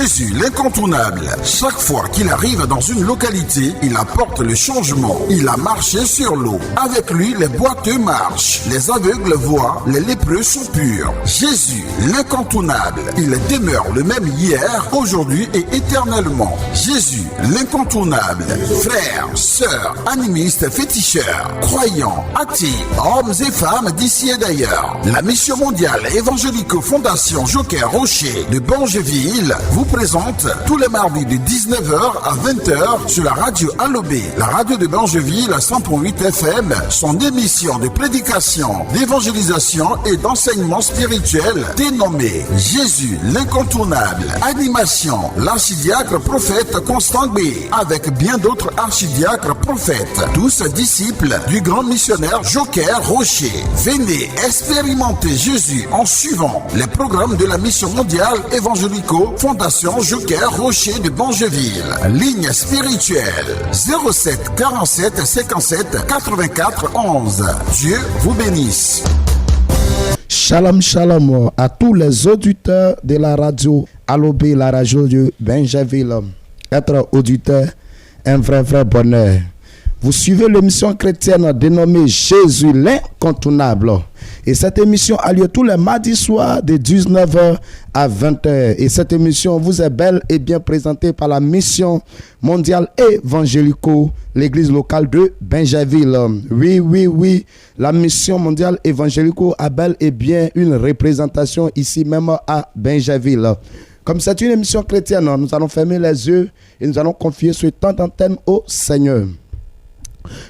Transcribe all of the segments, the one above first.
Jésus, l'incontournable. Chaque fois qu'il arrive dans une localité, il apporte le changement. Il a marché sur l'eau. Avec lui, les boiteux marchent, les aveugles voient, les lépreux sont purs. Jésus, l'incontournable. Il demeure le même hier, aujourd'hui et éternellement. Jésus, l'incontournable. Frères, sœurs, animistes, féticheurs, croyants, athées, hommes et femmes d'ici et d'ailleurs. La mission mondiale évangélico-fondation Joker Rocher de Bangeville vous présente tous les mardis de 19h à 20h sur la radio Alobé, la radio de Bangeville à 100.8 FM, son émission de prédication, d'évangélisation et d'enseignement spirituel dénommée Jésus l'incontournable. Animation, l'archidiacre prophète Constant B, avec bien d'autres archidiacres prophètes, tous disciples du grand missionnaire Joker Rocher. Venez expérimenter Jésus en suivant les programmes de la mission mondiale évangélico Fondation Joker Rocher de Bangeville. Ligne spirituelle 07 47 57 84 11. Dieu vous bénisse. Shalom, shalom à tous les auditeurs de la radio Alobé, la radio de Bangeville. Être auditeur, un vrai bonheur. Vous suivez l'émission chrétienne dénommée Jésus l'incontournable. Et cette émission a lieu tous les mardis soirs de 19h à 20h. Et cette émission vous est belle et bien présentée par la mission mondiale évangélico, l'église locale de Bangeville. Oui. La mission mondiale évangélico a bel et bien une représentation ici même à Bangeville. Comme c'est une émission chrétienne, nous allons fermer les yeux et nous allons confier ce temps d'antenne au Seigneur.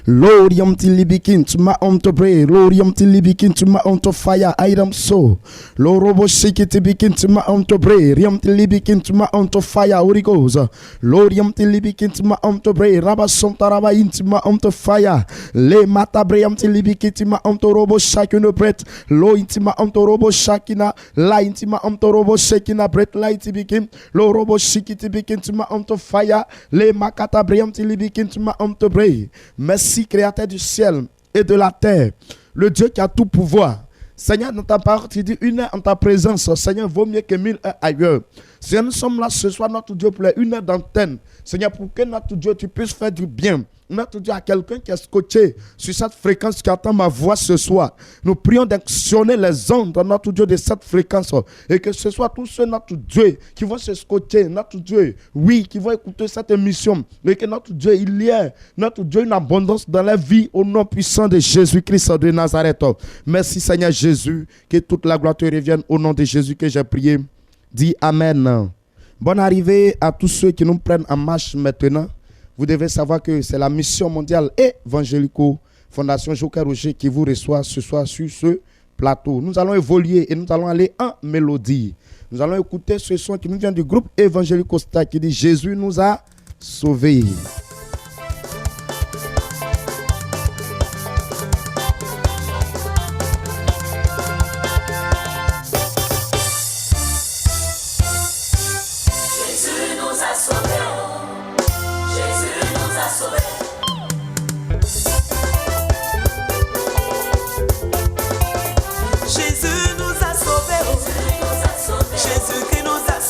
Lorium tilibikin to my own to pray, Lorium tilibikin to my own to fire, I am so. Lorobo shiki to begin to my own to pray, Riam tilibikin to my own to fire, Holy Ghost. Lorium tilibikin to my own to pray, Rabasum Taraba into my own to fire. Le matabriam tilibikin to my own to robo shakino bread, Lo intima own to robo shakina, La intima own to robo shakina bread, light to begin, Lo robo shiki to begin to my own to fire, Le makatabriam tilibikin to my own to pray. Merci, Créateur du ciel et de la terre, le Dieu qui a tout pouvoir. Seigneur, dans ta parole, tu dis une heure en ta présence, Seigneur, vaut mieux que 1000 heures ailleurs. Seigneur, nous sommes là ce soir, notre Dieu, pour une heure d'antenne. Seigneur, pour que notre Dieu, tu puisses faire du bien. Notre Dieu, à quelqu'un qui est scotché sur cette fréquence qui entend ma voix ce soir. Nous prions d'actionner les ondes, notre Dieu, de cette fréquence. Et que ce soit tous ceux, notre Dieu, qui vont se scotcher, notre Dieu, oui, qui vont écouter cette émission. Et que notre Dieu, il y ait, notre Dieu, une abondance dans la vie au nom puissant de Jésus-Christ de Nazareth. Merci Seigneur Jésus, que toute la gloire te revienne au nom de Jésus que j'ai prié. Dis Amen. Bonne arrivée à tous ceux qui nous prennent en marche maintenant. Vous devez savoir que c'est la mission mondiale évangélico Fondation Joker Rocher qui vous reçoit ce soir sur ce plateau. Nous allons évoluer et nous allons aller en mélodie. Nous allons écouter ce son qui nous vient du groupe Évangélico Star qui dit Jésus nous a sauvés.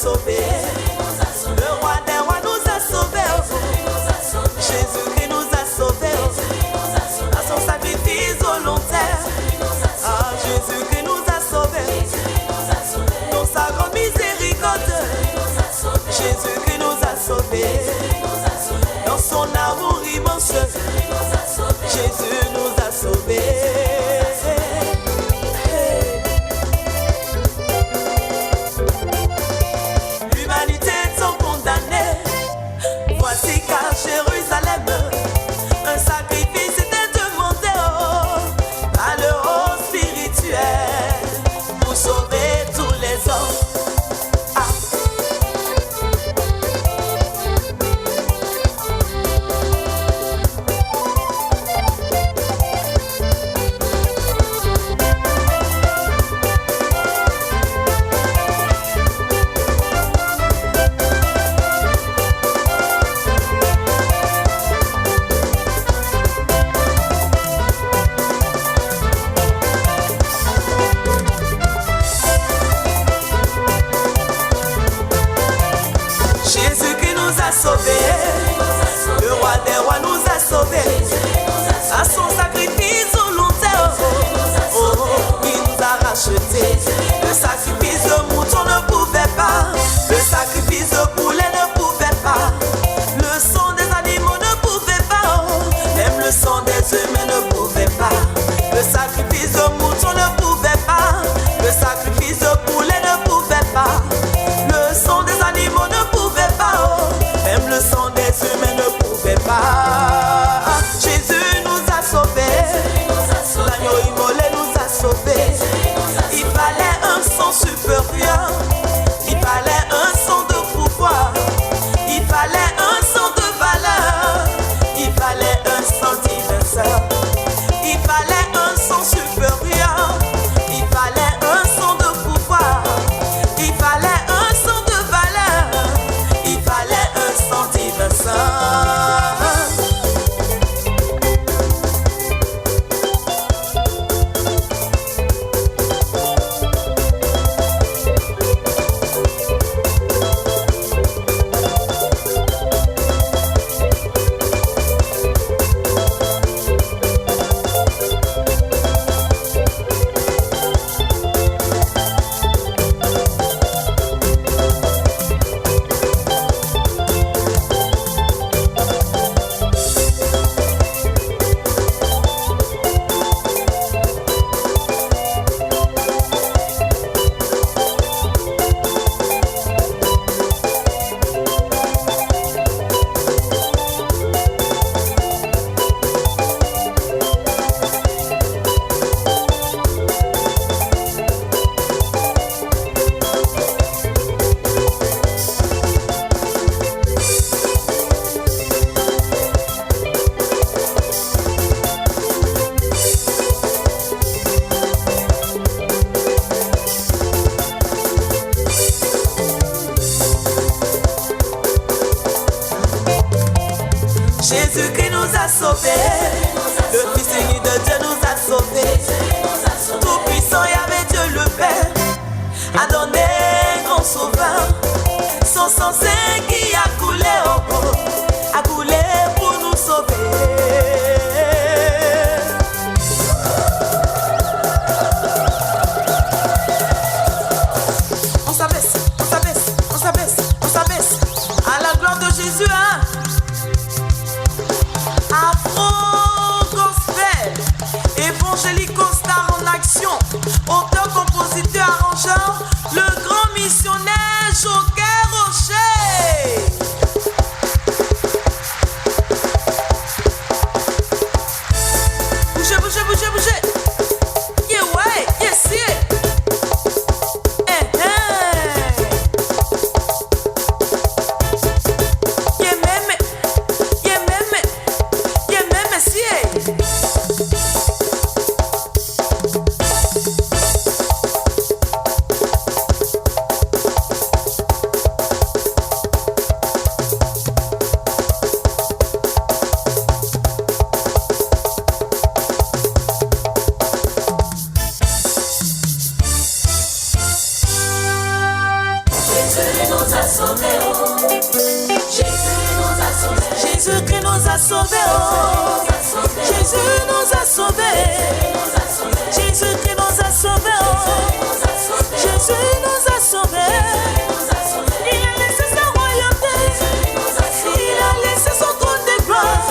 Le roi des rois nous a sauvés. Jésus qui nous a sauvés. À son sacrifice volontaire. Ah, Jésus qui nous a sauvés. Dans sa grande miséricorde. Jésus qui nous a sauvés. Dans son amour immense. Jésus nous a sauvés. Jérusalem, un sacrifice était demandé à l'euro spirituel pour sauver tous les hommes. Jésus qui nous a sauvés, le roi des rois nous a sauvés, à son sacrifice volontaire, il nous a rachetés. Le sacrifice de mouton ne pouvait pas, le sacrifice de poulet ne pouvait pas, le sang des animaux ne pouvait pas, même le sang des humains ne pouvait pas, le sacrifice de mouton ne pouvait pas, le sacrifice de poulet ne pouvait pas, le sang des animaux ne pouvait pas, même le sang des humains ne pouvait pas. Jésus nous a sauvés, l'agneau immolé nous a sauvés. Il fallait un sang supérieur, il fallait un sang de pouvoir, il fallait un sang de valeur, il fallait un sang diverseur, il fallait un sang supérieur, il fallait un sang de pouvoir, il fallait un sang de valeur, il fallait un sang diverseur. Jésus qui nous a sauvés, le Fils unique de Dieu nous a sauvés. Tout puissant Yahvé Dieu le Père a donné grand sauveur. Son sang saint qui a coulé, a coulé pour nous sauver. On s'abaisse, on s'abaisse, on s'abaisse, on s'abaisse à la gloire de Jésus, hein. Afro Gospel, évangélique star en action, auteur, compositeur, arrangeur, le grand missionnaire Joker Rocher. Bougez, bougez, bougez, bougez. Yeah, ouais, yes, yeah. Jésus qui nous a sauvés, oh. Jésus nous a sauvés. Jésus qui nous a sauvés, oh. Jésus nous a sauvés. Il a laissé sa royauté, il a laissé son trône de gloire,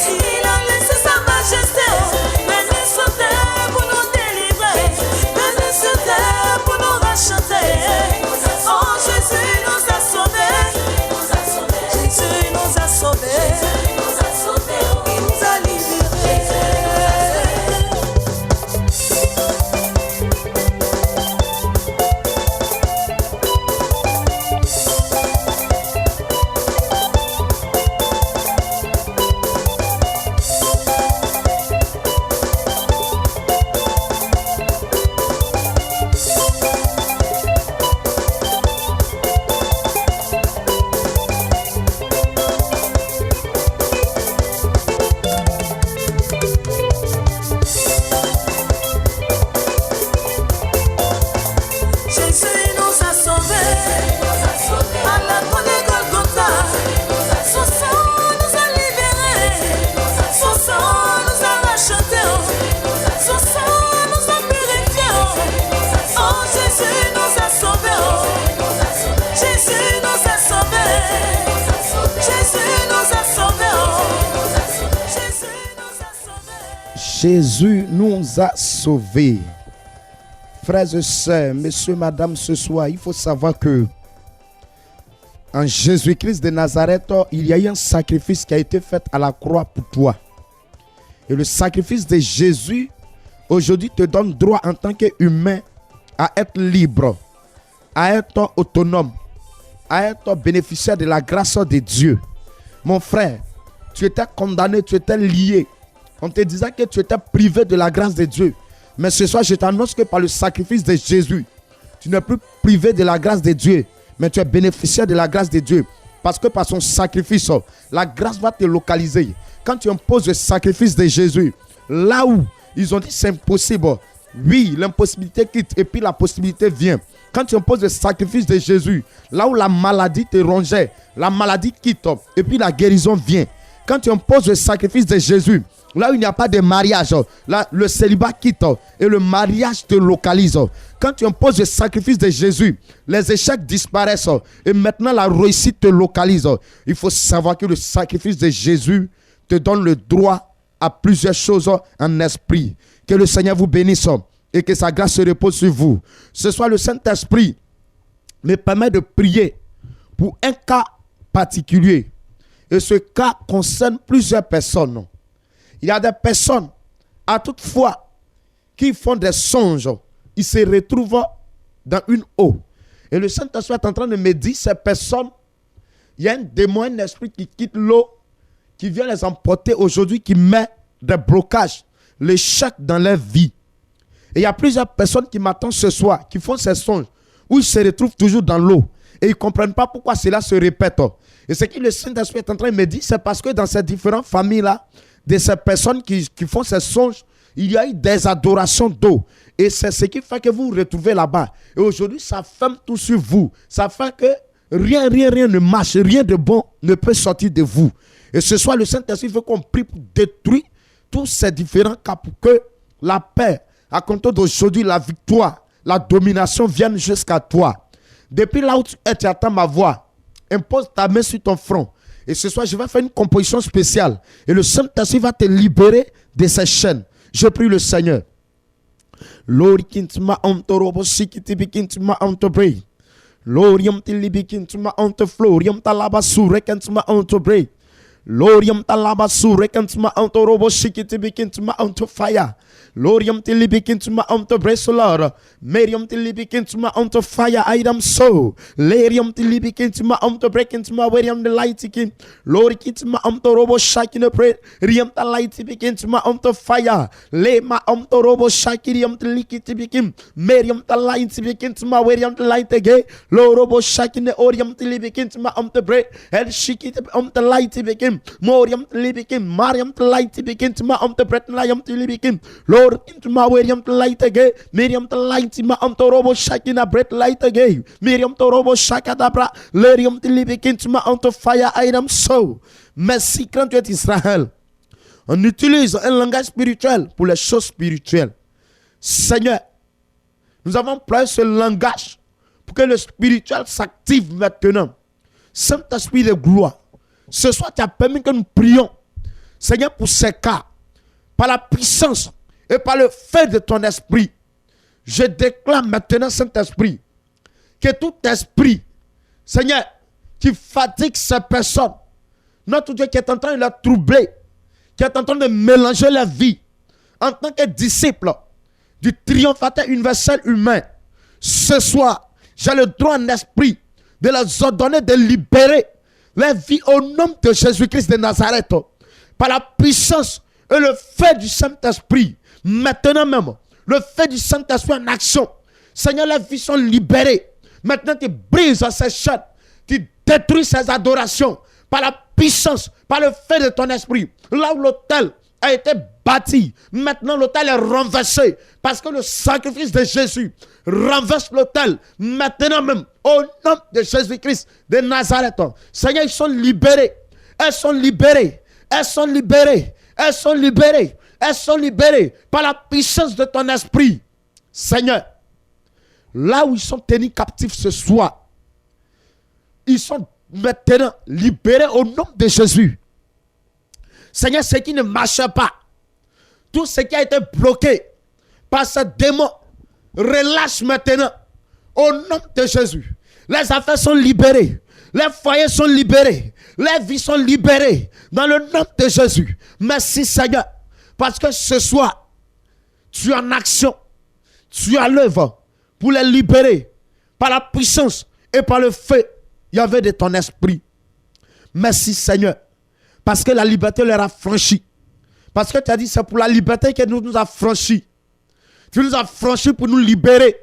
il a laissé sa majesté. Venu sur terre pour nous délivrer, venu sur terre pour nous racheter. Oh, Jésus nous a sauvés. Jésus nous a sauvés. Il nous a libérés. Jésus nous a sauvés. Frères et sœurs, messieurs, madame, ce soir, il faut savoir que en Jésus-Christ de Nazareth, il y a eu un sacrifice qui a été fait à la croix pour toi. Et le sacrifice de Jésus, aujourd'hui, te donne droit en tant qu'humain à être libre, à être autonome, à être bénéficiaire de la grâce de Dieu. Mon frère, tu étais condamné, tu étais lié. On te disait que tu étais privé de la grâce de Dieu. Mais ce soir, je t'annonce que par le sacrifice de Jésus, tu n'es plus privé de la grâce de Dieu, mais tu es bénéficiaire de la grâce de Dieu. Parce que par son sacrifice, la grâce va te localiser. Quand tu imposes le sacrifice de Jésus, là où ils ont dit c'est impossible, oui, l'impossibilité quitte et puis la possibilité vient. Quand tu imposes le sacrifice de Jésus, là où la maladie te rongeait, la maladie quitte et puis la guérison vient. Quand tu imposes le sacrifice de Jésus, là où il n'y a pas de mariage, là le célibat quitte et le mariage te localise. Quand tu imposes le sacrifice de Jésus, les échecs disparaissent et maintenant la réussite te localise. Il faut savoir que le sacrifice de Jésus te donne le droit à plusieurs choses en esprit. Que le Seigneur vous bénisse et que sa grâce se repose sur vous. Ce soir, le Saint-Esprit me permet de prier pour un cas particulier. Et ce cas concerne plusieurs personnes. Il y a des personnes, à toute fois, qui font des songes. Ils se retrouvent dans une eau. Et le Saint-Esprit est en train de me dire, ces personnes, il y a un démon, un esprit qui quitte l'eau, qui vient les emporter aujourd'hui, qui met des blocages, l'échec dans leur vie. Et il y a plusieurs personnes qui m'attendent ce soir, qui font ces songes, où ils se retrouvent toujours dans l'eau. Et ils ne comprennent pas pourquoi cela se répète. Et ce que le Saint-Esprit est en train de me dire, c'est parce que dans ces différentes familles-là, de ces personnes qui font ces songes, il y a eu des adorations d'eau. Et c'est ce qui fait que vous vous retrouvez là-bas. Et aujourd'hui, ça ferme tout sur vous. Ça fait que rien ne marche, rien de bon ne peut sortir de vous. Et ce soir, le Saint-Esprit veut qu'on prie pour détruire tous ces différents cas pour que la paix, à compter d'aujourd'hui, la victoire, la domination viennent jusqu'à toi. Depuis là où tu es, tu attends ma voix. Impose ta main sur ton front. Et ce soir, je vais faire une composition spéciale. Et le Saint-Esprit va te libérer de ces chaînes. Je prie le Seigneur. Lord, kintuma ontorobo sikiti bikintuma ontobre. Lord, yam tilibikintuma ontoflor, yam talaba surekantuma ontobre. Lord, yam talaba surekantuma ontorobo sikiti bikintuma ontofaya. Lord, yam tilibikintuma ontobre solar. Meriam tilibikintuma ontofaya. I am so. Leriam tilibikintuma ontobrekintuma weriam the light kin. Lord, kintuma ontorobo shakin a pray. Riam the light bikintuma ontofaya. Lema ontorobo shakiriam tilikitibikim. Meriam the light bikintuma weriam the light again. Lorobo shakin the oriam tilibikintuma ontobre. El shikit the light bikim. Moriam tilibikim. Mariam the light bikintuma ontobret layam tilibikim. Lord, into my William to light again, Miriam to light in my Antorobo Shakina bread light again, Miriam to Robo Shakadabra, Lerium to live into my onto fire item so. Merci quand tu es Israël. On utilise un langage spirituel pour les choses spirituelles. Seigneur, nous avons pris ce langage pour que le spirituel s'active maintenant. Saint-Esprit de gloire, ce soir tu as permis que nous prions, Seigneur, pour ces cas, par la puissance et par le feu de ton esprit. Je déclare maintenant, Saint-Esprit, que tout esprit, Seigneur, qui fatigue ces personnes, notre Dieu qui est en train de la troubler, qui est en train de mélanger la vie, en tant que disciple du triomphateur universel humain, ce soir, j'ai le droit en esprit de les ordonner de libérer leur vie au nom de Jésus-Christ de Nazareth, par la puissance et le feu du Saint-Esprit. Maintenant même, le feu du Saint-Esprit en action. Seigneur, les vies sont libérées. Maintenant, tu brises ces chaînes. Tu détruis ces adorations par la puissance, par le feu de ton esprit. Là où l'autel a été bâti, maintenant l'autel est renversé. Parce que le sacrifice de Jésus renverse l'autel. Maintenant même, au nom de Jésus-Christ de Nazareth. Seigneur, ils sont libérés. Elles sont libérées. Elles sont libérées. Elles sont libérées. Elles sont libérées par la puissance de ton esprit. Seigneur, là où ils sont tenus captifs ce soir, ils sont maintenant libérés au nom de Jésus. Seigneur, ce qui ne marche pas, tout ce qui a été bloqué par ce démon, relâche maintenant. Au nom de Jésus. Les affaires sont libérées. Les foyers sont libérés. Les vies sont libérées. Dans le nom de Jésus. Merci Seigneur. Parce que ce soir, tu es en action. Tu es à l'œuvre pour les libérer. Par la puissance et par le feu. Il y avait de ton esprit. Merci Seigneur. Parce que la liberté leur a franchi. Parce que tu as dit c'est pour la liberté que nous a franchi. Tu nous as franchi pour nous libérer.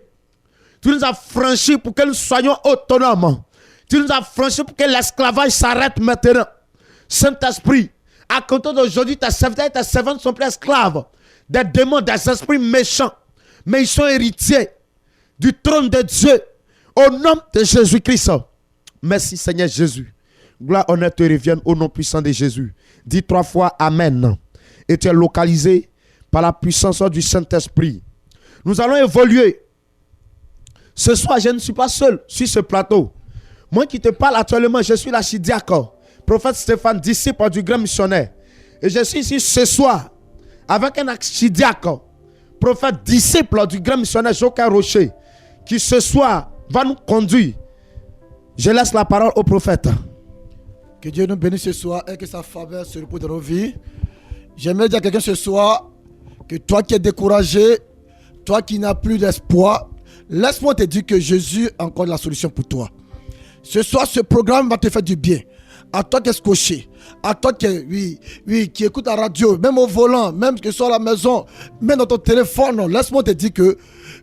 Tu nous as franchis pour que nous soyons autonomes. Tu nous as franchis pour que l'esclavage s'arrête maintenant. Saint-Esprit, à compter d'aujourd'hui, tes serviteurs et tes servantes ne sont plus esclaves des démons, des esprits méchants. Mais ils sont héritiers du trône de Dieu. Au nom de Jésus-Christ. Merci Seigneur Jésus. Gloire, honneur te revienne au nom puissant de Jésus. Dis 3 fois Amen. Et tu es localisé par la puissance du Saint-Esprit. Nous allons évoluer. Ce soir, je ne suis pas seul sur ce plateau. Moi qui te parle actuellement, je suis l'archidiacre, prophète Stéphane, disciple du grand missionnaire. Et je suis ici ce soir avec un archidiacre, prophète, disciple du grand missionnaire Joker Rocher, qui ce soir va nous conduire. Je laisse la parole au prophète. Que Dieu nous bénisse ce soir et que sa faveur se repose dans nos vies. J'aimerais dire à quelqu'un ce soir que toi qui es découragé, toi qui n'as plus d'espoir, laisse-moi te dire que Jésus a encore la solution pour toi. Ce soir, ce programme va te faire du bien. À toi qui es scotché, à toi qui écoute la radio, même au volant, même que ce soit à la maison, même dans ton téléphone, laisse-moi te dire que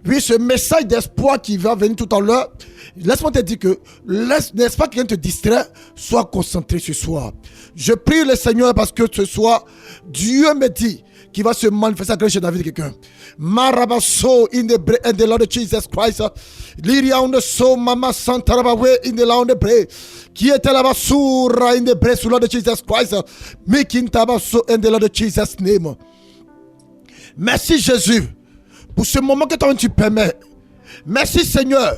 oui, ce message d'espoir qui va venir tout à l'heure, laisse-moi te dire que n'est-ce pas que quelqu'un te distrait, sois concentré ce soir. Je prie le Seigneur parce que ce soir, Dieu me dit qui va se manifester à grâce chez David quelqu'un. Marabaso in the Lord of Jesus Christ. Liria on the so mama santarabawe in the Lord of the qui était là-bas soura in the breast Lord of Jesus Christ. Making tabaso in the Lord of Jesus name. Merci Jésus pour ce moment que toi tu permets. Merci Seigneur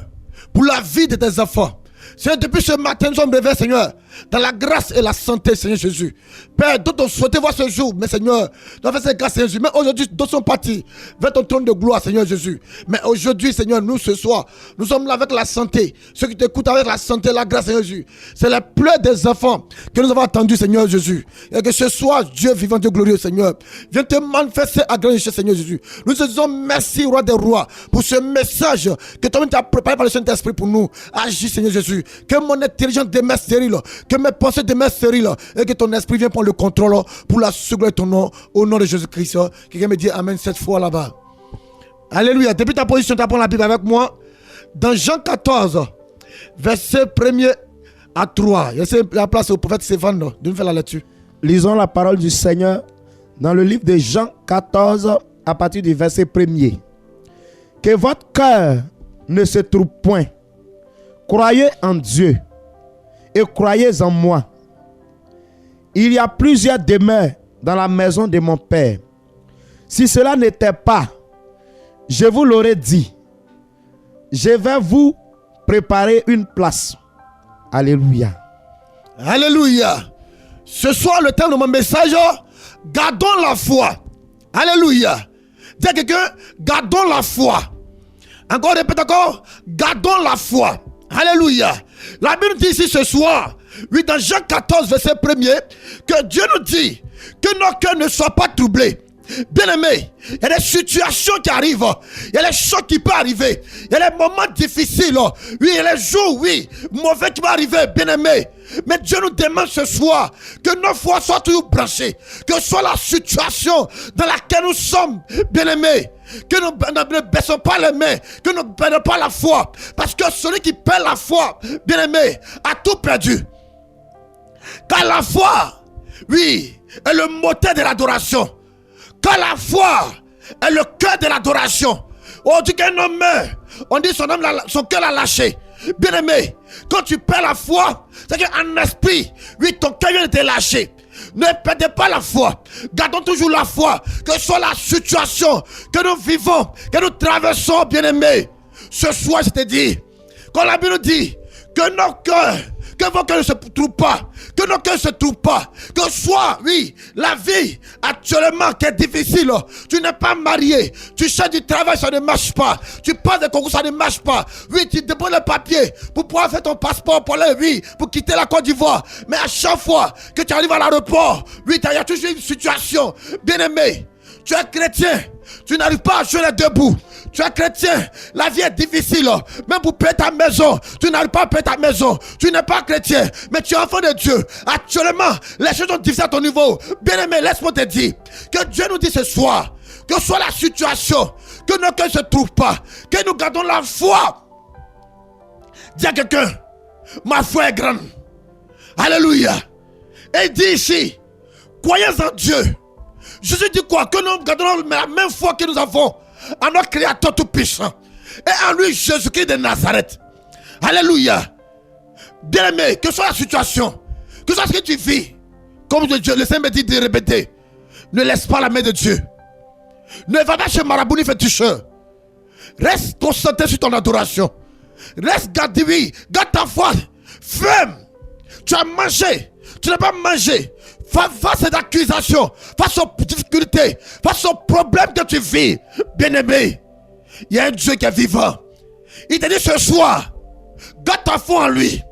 pour la vie de tes enfants. Seigneur, depuis ce matin, nous sommes réveillés, Seigneur, dans la grâce et la santé, Seigneur Jésus. Père, d'autres ont souhaité voir ce jour, mais Seigneur, nous avons fait cette grâce, Seigneur Jésus. Mais aujourd'hui, d'autres sont partis vers ton trône de gloire, Seigneur Jésus. Mais aujourd'hui, Seigneur, nous, ce soir, nous sommes là avec la santé. Ceux qui t'écoutent avec la santé, la grâce, Seigneur Jésus. C'est les pleurs des enfants que nous avons attendus, Seigneur Jésus. Et que ce soir, Dieu vivant, Dieu glorieux, Seigneur, viens te manifester à grand richesse, Seigneur Jésus. Nous te disons merci, Roi des rois, pour ce message que toi-même tu as préparé par le Saint-Esprit pour nous. Agis, Seigneur Jésus. Que mon intelligence demeure stérile, que mes pensées demeurent stériles, et que ton esprit vienne prendre le contrôle pour la seconde de ton nom, au nom de Jésus-Christ. Quelqu'un me dit Amen cette fois là-bas. Alléluia. Depuis ta position, tu apprends la Bible avec moi. Dans Jean 14, verset 1er à 3. Je laisse la place au prophète Stéphane de nous faire la lecture. Lisons la parole du Seigneur dans le livre de Jean 14, à partir du verset 1er. Que votre cœur ne se trouble point. Croyez en Dieu et croyez en moi. Il y a plusieurs demeures dans la maison de mon Père. Si cela n'était pas, je vous l'aurais dit. Je vais vous préparer une place. Alléluia. Alléluia. Ce soir, le thème de mon message, gardons la foi. Alléluia. Dis à quelqu'un, gardons la foi. Encore, répète encore, gardons la foi. Alléluia. La Bible dit ici ce soir, oui, dans Jean 14, verset 1er, que Dieu nous dit que nos cœurs ne soient pas troublés. Bien aimé, il y a des situations qui arrivent, il y a des choses qui peuvent arriver, il y a des moments difficiles, oui, il y a des jours, oui, mauvais qui vont arriver, bien aimé. Mais Dieu nous demande ce soir que nos foi soient toujours branchées, que ce soit la situation dans laquelle nous sommes, bien aimés. Que nous ne baissons pas les mains, que nous ne perdons pas la foi. Parce que celui qui perd la foi, bien aimé, a tout perdu. Car la foi, oui, est le moteur de l'adoration. Car la foi est le cœur de l'adoration. On dit qu'un homme meurt, on dit son cœur l'a lâché. Bien aimé, quand tu perds la foi, c'est qu'en esprit, oui, ton cœur vient de te lâcher. Ne perdez pas la foi. Gardons toujours la foi. Que ce soit la situation que nous vivons, que nous traversons, bien aimés. Ce soir, je te dis, quand la Bible nous dit que nos cœurs, que vos cœurs ne se trouvent pas, que nos cœurs ne se trouvent pas, que soit, oui, la vie actuellement qui est difficile, tu n'es pas marié, tu cherches du travail, ça ne marche pas, tu passes des concours, ça ne marche pas, oui, tu déposes le papier pour pouvoir faire ton passeport pour aller, oui, pour quitter la Côte d'Ivoire, mais à chaque fois que tu arrives à l'aéroport, oui, il y a toujours une situation, bien aimé, tu es chrétien, tu n'arrives pas à jouer debout. Tu es chrétien, la vie est difficile. Même pour payer ta maison, tu n'arrives pas à payer ta maison. Tu n'es pas chrétien, mais tu es enfant de Dieu. Actuellement, les choses sont difficiles à ton niveau. Bien aimé, laisse-moi te dire que Dieu nous dit ce soir, que soit la situation, que nos cœurs ne se trouvent pas, que nous gardons la foi. Dis à quelqu'un, ma foi est grande. Alléluia. Et il dit ici, croyez en Dieu. Jésus dit quoi? Que nous gardons la même foi que nous avons en notre Créateur tout-puissant et en lui Jésus-Christ de Nazareth. Alléluia. Bien-aimé, que soit la situation, que soit ce que tu vis, comme Dieu, le Seigneur me dit de répéter, ne laisse pas la main de Dieu. Ne va pas chez marabout ni féticheur. Reste concentré sur ton adoration. Reste gardé, oui, garde ta foi ferme. Tu as mangé, tu n'as pas mangé. Face à l'accusations, face aux difficultés, face aux problèmes que tu vis, bien-aimé, il y a un Dieu qui est vivant. Il te dit ce soir, garde ta foi en lui.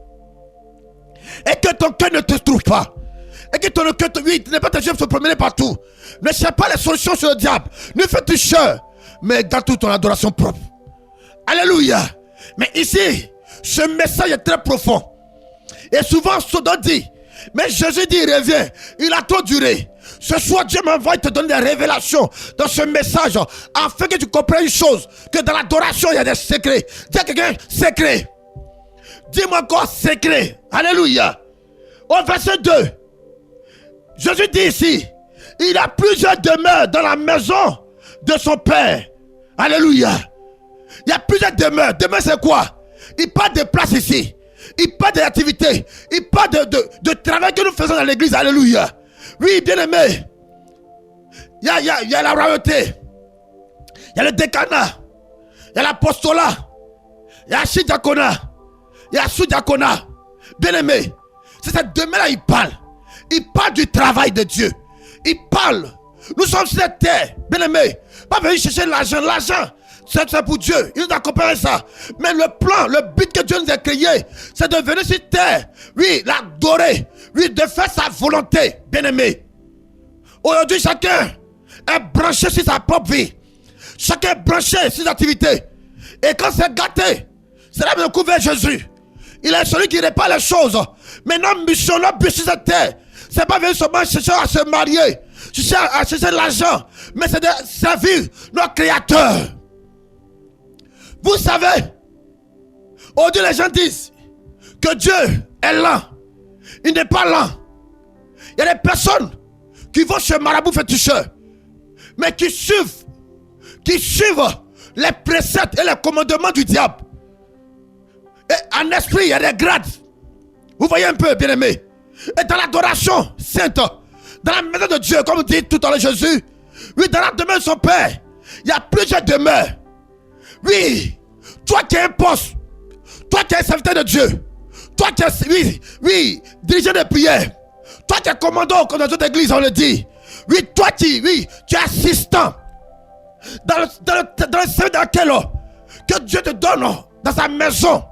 Et que ton cœur ne te trouve pas. Et que ton cœur, oui, tu n'es pas obligé de se promener partout. Ne cherche pas les solutions sur le diable. Ne fais tu cher, mais garde toute ton adoration propre. Alléluia. Mais ici, ce message est très profond. Et souvent, Sodom dit, mais Jésus dit, reviens. Il a trop duré. Ce soir, Dieu m'envoie te donner des révélations dans ce message, afin que tu comprennes une chose, que dans l'adoration, il y a des secrets. Dis à quelqu'un, secret. Dis-moi encore, secret. Alléluia. Au verset 2, Jésus dit ici, il y a plusieurs demeures dans la maison de son Père. Alléluia. Il y a plusieurs demeures. Demeure, c'est quoi? Il parle de place ici. Il parle d'activité. Il parle de travail que nous faisons dans l'église. Alléluia. Oui, bien aimé. Il y a la royauté. Il y a le décanat. Il y a l'apostolat. Il y a l'archidiaconat. Il y a le sous-diaconat. Bien aimé. C'est cette demeure-là, il parle. Il parle du travail de Dieu. Il parle. Nous sommes sur cette terre. Bien aimé. Pas venir chercher l'argent. L'argent, c'est pour Dieu. Il nous a comparé ça. Mais le plan, le but que Dieu nous a créé, c'est de venir sur terre. Oui, l'adorer. Oui, de faire sa volonté. Bien aimé. Aujourd'hui, chacun est branché sur sa propre vie. Chacun est branché sur ses activités. Et quand c'est gâté, c'est là que nous couvrons Jésus. Il est celui qui répare les choses. Mais notre mission, notre but sur cette terre, c'est pas venir seulement chercher à se marier, chercher à chercher l'argent, mais c'est de servir notre Créateur. Vous savez, aujourd'hui les gens disent que Dieu est lent. Il n'est pas lent. Il y a des personnes qui vont chez marabout féticheur, mais qui suivent les préceptes et les commandements du diable. Et en esprit, il y a des grades. Vous voyez un peu, bien aimé. Et dans l'adoration sainte, dans la maison de Dieu, comme dit tout à l'heure Jésus, oui, dans la demeure de son Père, il y a plusieurs demeures. Oui, toi qui es un poste, toi qui es serviteur de Dieu, toi qui es, oui, dirigeant de prière, toi qui es commandant comme dans notre église, on le dit. Oui, toi qui, oui, tu es assistant dans le service dans lequel que Dieu te donne dans sa maison.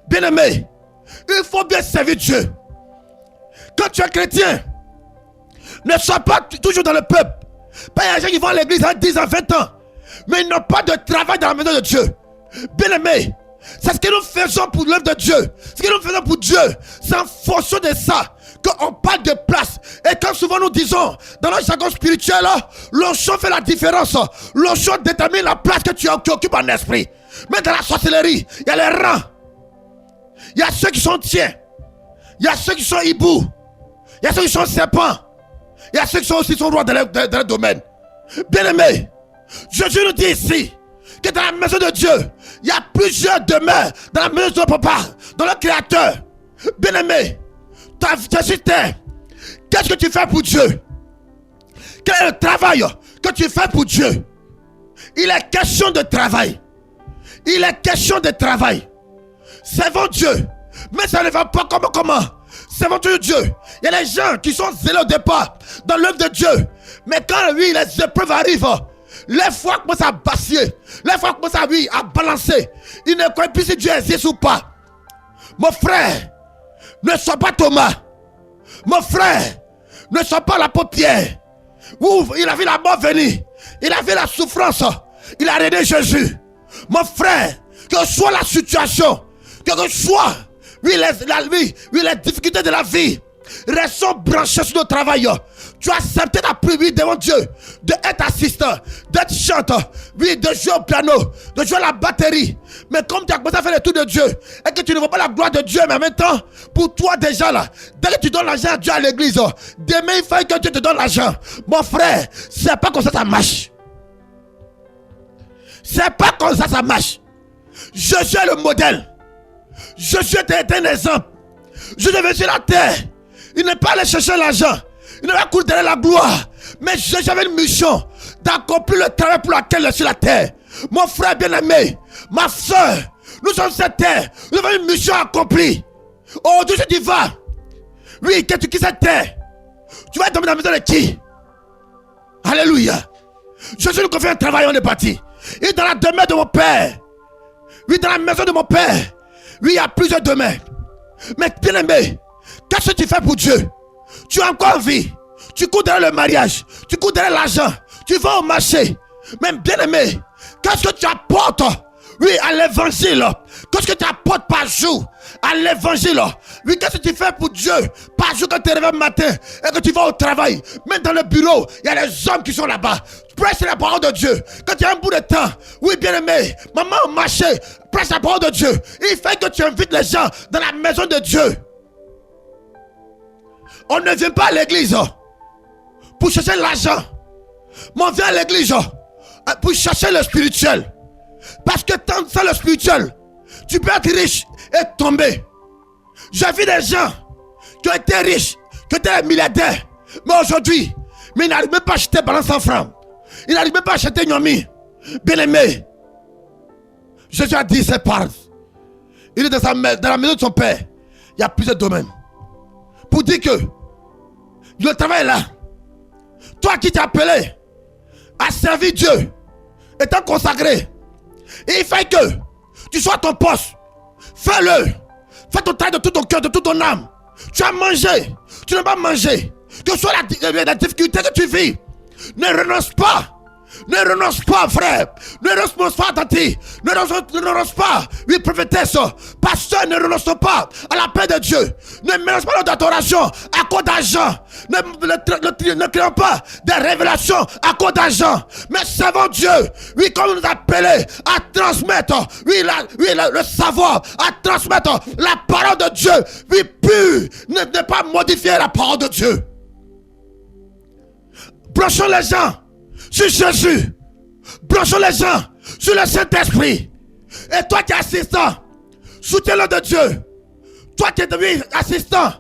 Bien aimé, il faut bien servir Dieu. Quand tu es chrétien, ne sois pas toujours dans le peuple. Pas il y a des gens qui vont à l'église à 10 ans, 20 ans, mais ils n'ont pas de travail dans la maison de Dieu. Bien aimé, c'est ce que nous faisons pour l'œuvre de Dieu. Ce que nous faisons pour Dieu, c'est en fonction de ça qu'on parle de place. Et quand souvent nous disons, dans notre jargon spirituel, l'onction fait la différence. L'onction détermine la place que tu occupes en esprit. Mais dans la sorcellerie, il y a les rangs. Il y a ceux qui sont tiens. Il y a ceux qui sont hiboux. Il y a ceux qui sont serpents. Il y a ceux qui sont aussi rois dans leur domaine. Bien aimé, Jésus nous dit ici que dans la maison de Dieu, il y a plusieurs demeures. Dans la maison de ton papa, dans le Créateur. Bien aimé, tu es sur terre. Qu'est-ce que tu fais pour Dieu? Quel est le travail que tu fais pour Dieu? Il est question de travail. Il est question de travail. Servons Dieu. Mais ça ne va pas comment. C'est votre Dieu. Il y a des gens qui sont zélés au départ dans l'œuvre de Dieu. Mais quand oui, les épreuves arrivent, les fois commencent à vaciller, les fois commencent à balancer. Ils ne croient plus si Dieu existe ou pas. Mon frère, ne sois pas Thomas. Mon frère, ne sois pas l'apôtre Pierre. Où il a vu la mort venir. Il a vu la souffrance. Il a aidé Jésus. Mon frère, que soit la situation, que soit les difficultés de la vie, restons branchés sur le travail. Tu as accepté ta prière devant Dieu, d'être assistant, d'être chanteur, oui, de jouer au piano, de jouer à la batterie. Mais comme tu as commencé à faire le tour de Dieu et que tu ne vois pas la gloire de Dieu, mais en même temps, pour toi déjà là, dès que tu donnes l'argent à Dieu à l'église, demain il faut que Dieu te donne l'argent. Mon frère, c'est pas comme ça marche. C'est pas comme ça marche. Jésus est le modèle. Jésus était un exemple. Jésus est venu sur la terre. Il n'est pas allé chercher l'argent. Il n'a pas couru derrière la gloire. Mais Jésus avait une mission d'accomplir le travail pour lequel il est sur la terre. Mon frère bien-aimé, ma soeur, nous sommes sur cette terre. Nous avons une mission accomplie. Aujourd'hui, je dis va. Oui, que tu quittes cette terre. Tu vas tomber dans la maison de qui? Alléluia. Jésus nous confie un travail, on est parti. Il est dans la demeure de mon Père. Oui, dans la maison de mon Père. Oui, il y a plusieurs demeures. Mais bien aimé, qu'est-ce que tu fais pour Dieu? Tu as encore envie. Tu cours derrière le mariage. Tu cours derrière l'argent. Tu vas au marché. Mais bien aimé, qu'est-ce que tu apportes? Oui, à l'évangile. Qu'est-ce que tu apportes par jour à l'évangile? Oui, qu'est-ce que tu fais pour Dieu par jour quand tu te réveilles le matin et que tu vas au travail? Même dans le bureau, il y a des hommes qui sont là-bas. Prêche la parole de Dieu. Quand tu as un bout de temps, oui, bien aimé, maman au marché, prêche la parole de Dieu. Il fait que tu invites les gens dans la maison de Dieu. On ne vient pas à l'église pour chercher l'argent. Mais on vient à l'église pour chercher le spirituel. Parce que tant que ça le spirituel, tu peux être riche et tomber. J'ai vu des gens qui ont été riches, qui étaient milliardaires, mais aujourd'hui, ils n'arrivent même pas à acheter balance 100 francs. Ils n'arrivent même pas à acheter Nyomi. Bien aimé, Jésus a dit c'est part. Il est dans la maison de son père. Il y a plusieurs domaines. Pour dire que le travail est là. Toi qui t'es appelé à servir Dieu, étant consacré, et il fait que tu sois à ton poste. Fais-le. Fais ton travail de tout ton cœur, de toute ton âme. Tu as mangé. Tu n'as pas mangé. Que ce soit la difficulté que tu vis. Ne renonce pas. Ne renonce pas, frère. Ne renonce pas, tati. Ne renonce pas. Oui, prophétesse. Pasteur, ne renonce pas à la paix de Dieu. Ne mélange pas notre adoration à cause d'argent. Ne créons pas des révélations à cause d'argent. Mais servons Dieu. Oui, comme nous appelons à transmettre. Oui, le savoir. À transmettre la parole de Dieu. Oui, pure. Ne pas modifier la parole de Dieu. Branchons les gens sur Jésus. Branchons les gens sur le Saint-Esprit. Et toi qui es assistant, soutiens-le de Dieu. Toi qui es devenu assistant,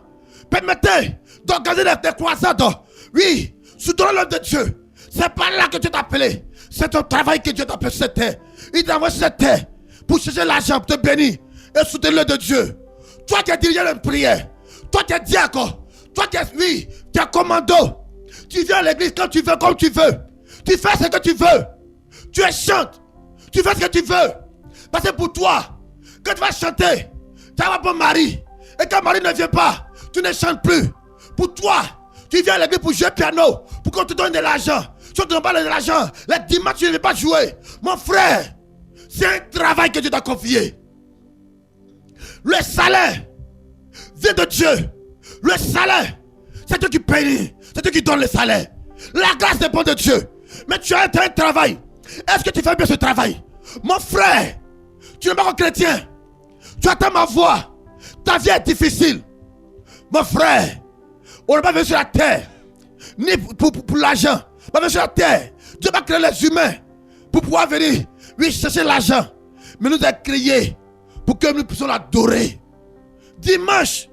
permettez d'organiser des croisades. Oui, soutenons-le de Dieu. C'est pas là que Dieu t'a appelé. C'est ton travail que Dieu t'a appelé sur cette terre. Il t'a envoyé sur cette terre pour chercher l'argent, pour te bénir. Et soutenir-le de Dieu. Toi qui es dirigeant de prière, toi qui es diacre, toi qui es, oui, qui es commando. Tu viens à l'église quand tu veux, comme tu veux. Tu fais ce que tu veux. Tu chantes. Tu fais ce que tu veux. Parce que pour toi, quand tu vas chanter, tu as un bon mari. Et quand Marie ne vient pas, tu ne chantes plus. Pour toi, tu viens à l'église pour jouer piano, pour qu'on te donne de l'argent. Si on te donne pas de l'argent, les dimanches tu ne veux pas jouer. Mon frère, c'est un travail que Dieu t'a confié. Le salaire vient de Dieu. Le salaire, c'est Dieu qui paye. C'est Dieu qui donne le salaire. La grâce dépend de Dieu. Mais tu as un travail. Est-ce que tu fais bien ce travail? Mon frère, tu n'es pas un chrétien. Tu attends ma voix. Ta vie est difficile. Mon frère, on n'est pas venu sur la terre ni pour l'argent. On n'est pas venu sur la terre. Dieu va créer les humains pour pouvoir venir, oui, chercher l'argent. Mais nous a créés pour que nous puissions l'adorer. Dimanche,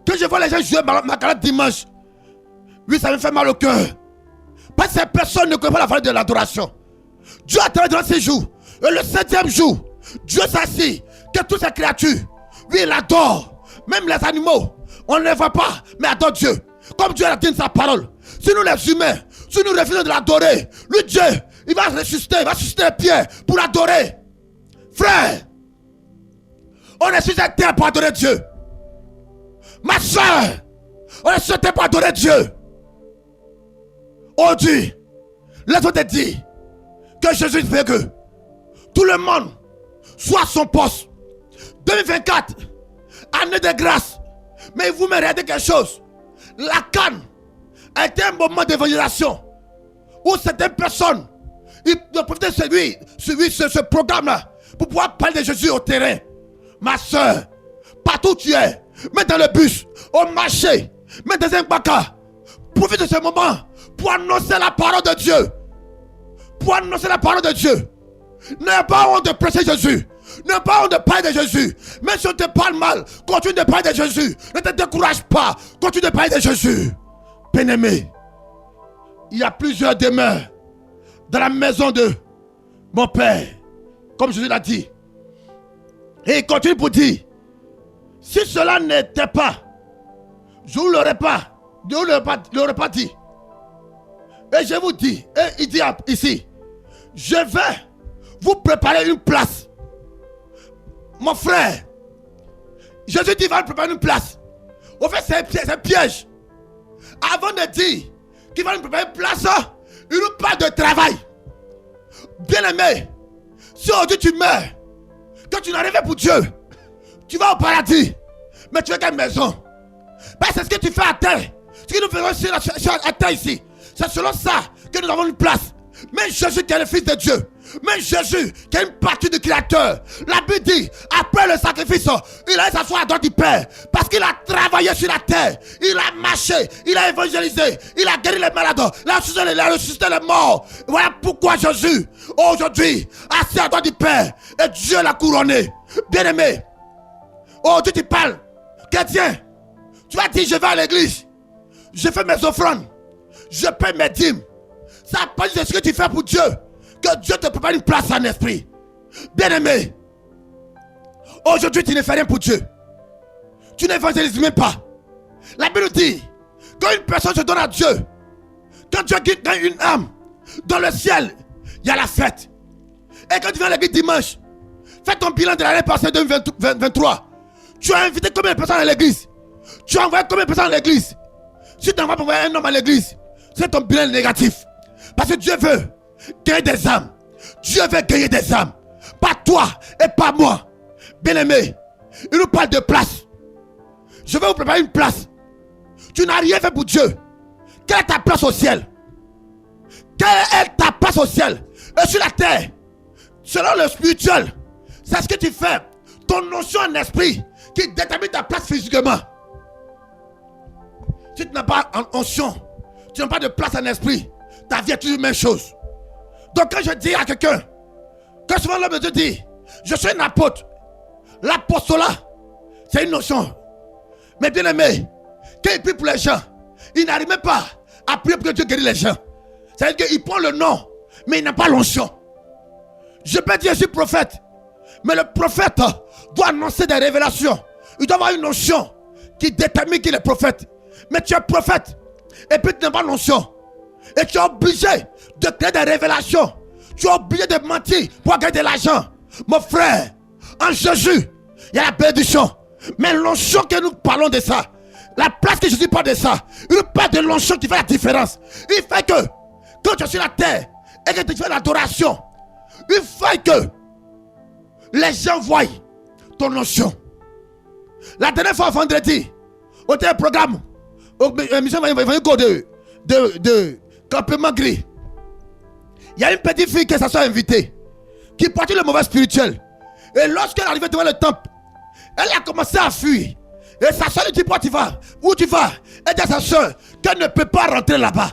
quand je vois les gens jouer ma carrière dimanche, oui, ça me fait mal au cœur. Parce que personne ne connaît pas la valeur de l'adoration. Dieu a travaillé dans ces jours. Et le 7e jour, Dieu s'assit que toutes ces créatures, Oui, il adore. Même les animaux, on ne les voit pas, mais adore Dieu. Comme Dieu a dit dans sa parole. Si nous les humains, si nous refusons de l'adorer, lui Dieu, il va ressusciter, il va susciter les pierres pour l'adorer. Frère, on est sur cette terre pour adorer Dieu. Ma soeur, on est sur cette terre pour adorer Dieu. Oh Dieu, laisse-moi te dire que Jésus fait que tout le monde soit à son poste. 2024, année de grâce. Mais vous me regardez quelque chose. La Cannes a été un moment d'évangélisation où certaines personnes ils profitaient de ce programme-là pour pouvoir parler de Jésus au terrain. Ma soeur, partout où tu es, mets dans le bus, au marché, mets dans un baka. Profite de ce moment pour annoncer la parole de Dieu. Pour annoncer la parole de Dieu. N'aie pas honte de prêcher Jésus. N'aie pas honte de parler de Jésus. Même si on te parle mal, continue de parler de Jésus. Ne te décourage pas. Continue de parler de Jésus. Bien-aimé, il y a plusieurs demeures dans la maison de mon Père. Comme Jésus l'a dit. Et il continue pour dire, si cela n'était pas, je ne l'aurais pas. Je ne l'aurais pas dit. Et je vous dis, et il dit ici, je vais vous préparer une place. Mon frère, Jésus dit, va nous préparer une place. Au fait, c'est un piège. Avant de dire qu'il va nous préparer une place, il nous parle de travail. Bien-aimé, si aujourd'hui tu meurs, quand tu n'arrives pas pour Dieu, tu vas au paradis. Mais tu veux quelle maison? Ben, c'est ce que tu fais à terre. Ce que nous faisons à terre ici. C'est selon ça que nous avons une place. Mais Jésus qui est le Fils de Dieu. Mais Jésus qui est une partie du Créateur. La Bible dit, après le sacrifice, il a s'asseoir à droite du Père. Parce qu'il a travaillé sur la terre. Il a marché. Il a évangélisé. Il a guéri les malades. Il a ressuscité les morts. Voilà pourquoi Jésus, aujourd'hui, assis à droite du Père. Et Dieu l'a couronné. Bien-aimé. Aujourd'hui tu parles. Chrétien. Tu vas dire, je vais à l'église. Je fais mes offrandes. Je paie mes dîmes. Ça n'a pas dit de ce que tu fais pour Dieu. Que Dieu te prépare une place en esprit. Bien-aimé, aujourd'hui tu ne fais rien pour Dieu. Tu n'évangélises même pas. La Bible dit, quand une personne se donne à Dieu, quand Dieu gagne une âme, dans le ciel, il y a la fête. Et quand tu viens à l'église dimanche, fais ton bilan de l'année passée 2023. Tu as invité combien de personnes à l'église? Tu as envoyé combien de personnes à l'église? Si tu envoies pour envoyer un homme à l'église, c'est ton bilan négatif. Parce que Dieu veut gagner des âmes. Dieu veut gagner des âmes. Pas toi et pas moi. Bien-aimé, il nous parle de place. Je vais vous préparer une place. Tu n'as rien fait pour Dieu. Quelle est ta place au ciel? Quelle est ta place au ciel? Et sur la terre, selon le spirituel, c'est ce que tu fais. Ton notion en esprit qui détermine ta place physiquement. Si tu n'as pas en onction, tu n'as pas de place en esprit, ta vie est toujours la même chose. Donc quand je dis à quelqu'un, que souvent l'homme de Dieu dit, je suis un apôtre. L'apostolat, c'est une notion. Mais bien aimé, quand il prie pour les gens, il n'arrive même pas à prier pour que Dieu guérisse les gens. C'est-à-dire qu'il prend le nom, mais il n'a pas l'onction. Je peux dire je suis prophète, mais le prophète doit annoncer des révélations. Il doit avoir une notion qui détermine qu'il est prophète. Mais tu es prophète, et puis tu n'as pas l'onction. Et tu es obligé de créer des révélations. Tu es obligé de mentir pour gagner de l'argent. Mon frère, en Jésus, il y a la bénédiction. Mais l'onction que nous parlons de ça, la place que Jésus parle de ça, il parle de l'onction qui fait la différence. Il fait que, quand tu es sur la terre et que tu fais l'adoration, il fait que les gens voient ton onction. La dernière fois, vendredi, au programme, l'émission de campement gris, il y a une petite fille qui s'est invitée, qui portait le mauvais spirituel. Et lorsqu'elle est arrivée devant le temple, elle a commencé à fuir. Et sa soeur lui dit, où tu vas? Elle dit à sa soeur qu'elle ne peut pas rentrer là-bas.